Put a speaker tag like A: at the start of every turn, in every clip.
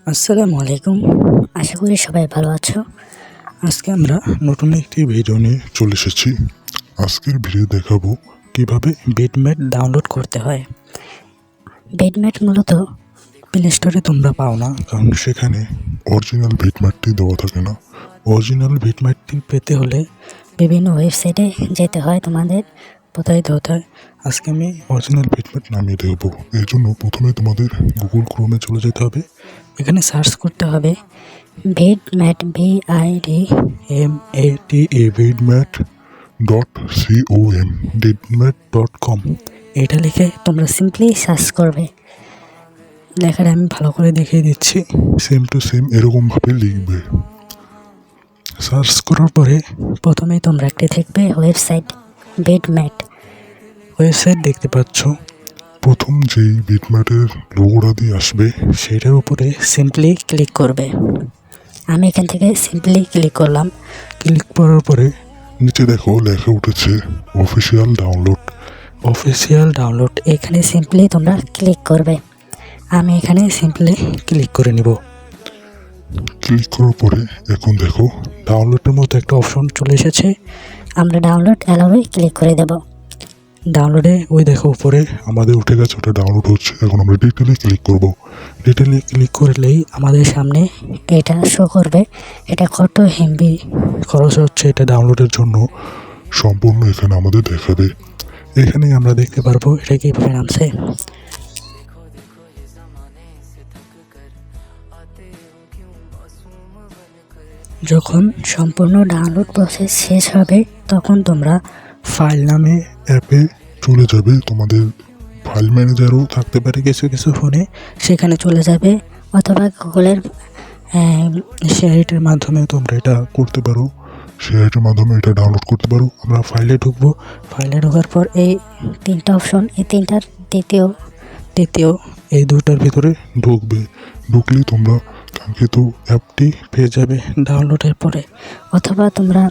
A: আসসালামু আলাইকুম, আশা করি সবাই ভালো আছো।
B: আজকে আমরা নতুন একটি ভিডিও নিয়ে চলে এসেছি। আজকের ভিডিও দেখাবো কিভাবে
A: বিটম্যাট ডাউনলোড করতে হয়। বিটম্যাট মূলত
B: প্লে স্টোরে তোমরা পাও না, কারণ সেখানে অরিজিনাল বিটম্যাটটি দেওয়া থাকে না। অরিজিনাল বিটম্যাটটি
A: পেতে হলে বিভিন্ন ওয়েবসাইটে যেতে হয়, তোমাদের প্রতারিত হতে হয়।
B: আজকে আমি অরিজিনাল বিটম্যাট নামিয়ে দেবো। এর জন্য প্রথমে তোমাদের গুগল ক্রোমে চলে যেতে হবে।
A: এখানে সার্চ করতে হবে বিটম্যাট,
B: BIDMAT BIDMAT.com bitmat.com।
A: এটা লিখে তোমরা সিম্পলি সার্চ করবে। লেখাটা আমি ভালো করে দেখিয়ে দিচ্ছি।
B: সেম টু সেম এরকমভাবে লিখবে। সার্চ করার পরে
A: প্রথমেই তোমরা একটি দেখবে ওয়েবসাইট বিটম্যাট
B: ওয়েবসাইট দেখতে পাচ্ছ। প্রথম যেই বিটম্যাটের লোগোটা দিয়ে আসবে সেটার উপরে
A: সিম্পলি ক্লিক করবে। আমি এখান থেকে সিম্পলি ক্লিক করলাম।
B: ক্লিক করার পরে নিচে দেখো লেখা উঠেছে অফিসিয়াল ডাউনলোড।
A: এখানে সিম্পলি তোমরা ক্লিক করবে। আমি এখানে সিম্পলি
B: ক্লিক করে নিব। ক্লিক করার পরে এখন দেখো ডাউনলোডের মতো একটা অপশন চলে এসেছে।
A: আমরা ডাউনলোড অ্যালাউয়ে ক্লিক করে দেব।
B: ডাউনলোডে ওই দেখো উপরে আমাদের উঠে গেছে, ওটা ডাউনলোড হচ্ছে। এখন আমরা ডিটেলে ক্লিক করব। ডিটেলে ক্লিক করলেই
A: আমাদের সামনে এটা শো করবে এটা কত এমবি
B: খরচ হচ্ছে এটা ডাউনলোডের জন্য, সম্পূর্ণ এখানে আমাদের দেখাবে। এখানেই আমরা দেখতে পারবো
A: এটা কীভাবে নামছে। যখন সম্পূর্ণ ডাউনলোড প্রসেস শেষ হবে তখন তোমরা
B: ফাইল নামে অ্যাপে চলে যাবে। তোমাদের ফাইল ম্যানেজারও থাকতে পারে কিছু কিছু ফোনে,
A: সেখানে চলে যাবে, অথবা গুগলের
B: শেয়ারের মাধ্যমে তোমরা এটা করতে পারো। শেয়ারের মাধ্যমে এটা ডাউনলোড করতে পারো। আমরা ফাইলে ঢুকবো।
A: ফাইলে ঢোকার পর এই তিনটা অপশন, এই তিনটার দ্বিতীয়
B: এই দুটার ভিতরে ঢুকলেই তোমরা কাঙ্ক্ষিত অ্যাপটি পেয়ে যাবে
A: ডাউনলোডের পরে। অথবা তোমরা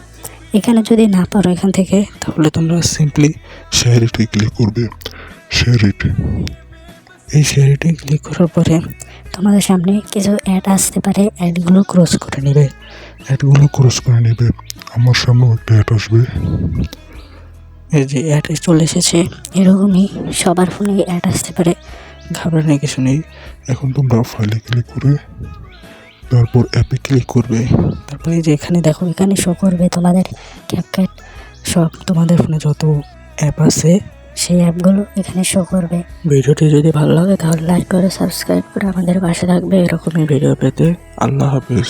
A: এখানে যদি না পারো এখান থেকে,
B: তাহলে তোমরা সিম্পলি শেয়ার ইটে ক্লিক করবে।
A: এই শেয়ার ইটে ক্লিক করার পরে তোমাদের সামনে কিছু অ্যাড আসতে পারে, অ্যাডগুলো ক্রস করে নেবে।
B: আমার সামনেও একটা অ্যাড আসবে।
A: এই যে অ্যাড চলে এসেছে, এরকমই সবার ফোনে অ্যাড আসতে পারে,
B: ঘাবড়ানোর কিছু নেই। এখন তোমরা ফাইলে ক্লিক করে তারপর অ্যাপে ক্লিক করবে।
A: তারপরে যে এখানে দেখো, এখানে শো করবে তোমাদের ক্যাপকাট সব, তোমাদের ফোনে যত অ্যাপ আছে সেই অ্যাপগুলো এখানে শো করবে। ভিডিওটি যদি ভালো লাগে তাহলে লাইক করে সাবস্ক্রাইব করে আমাদের পাশে থাকবে এরকমই ভিডিও পেতে।
B: আল্লাহ হাফেজ।